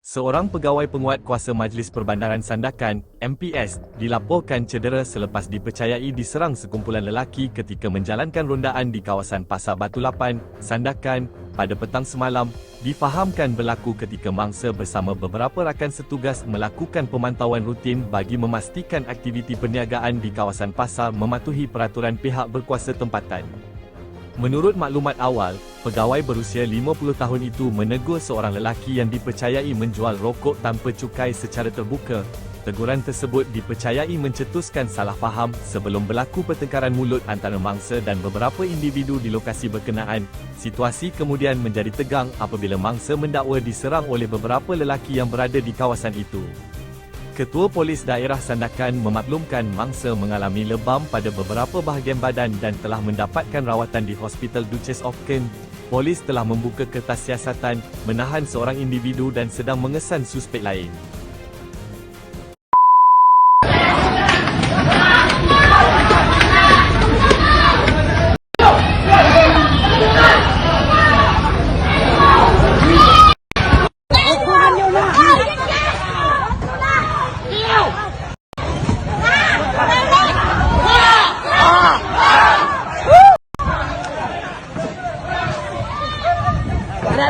Seorang pegawai penguat kuasa Majlis Perbandaran Sandakan, MPS, dilaporkan cedera selepas dipercayai diserang sekumpulan lelaki ketika menjalankan rondaan di kawasan Pasar Batu Lapan, Sandakan, pada petang semalam. Difahamkan berlaku ketika mangsa bersama beberapa rakan setugas melakukan pemantauan rutin bagi memastikan aktiviti perniagaan di kawasan pasar mematuhi peraturan pihak berkuasa tempatan. Menurut maklumat awal, pegawai berusia 50 tahun itu menegur seorang lelaki yang dipercayai menjual rokok tanpa cukai secara terbuka. Teguran tersebut dipercayai mencetuskan salah faham sebelum berlaku pertengkaran mulut antara mangsa dan beberapa individu di lokasi berkenaan. Situasi kemudian menjadi tegang apabila mangsa mendakwa diserang oleh beberapa lelaki yang berada di kawasan itu. Ketua Polis Daerah Sandakan memaklumkan mangsa mengalami lebam pada beberapa bahagian badan dan telah mendapatkan rawatan di Hospital Duchess of Kent. Polis telah membuka kertas siasatan, menahan seorang individu dan sedang mengesan suspek lain.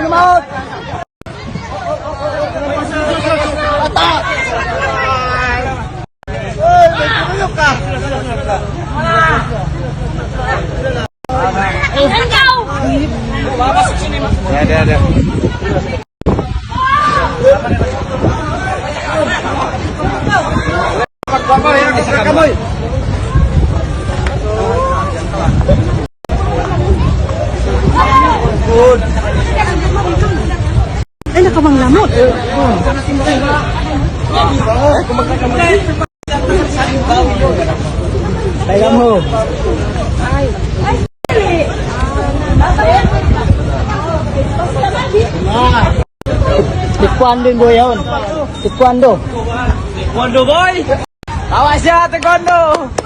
Ada maut. Atak. Engkau. Masuk sini, Mas. Ada. Enak ka bang lamot? Kaya mo. Taekwondo boy yun. Taekwondo. Taekwondo boy! Awas ya, taekwondo!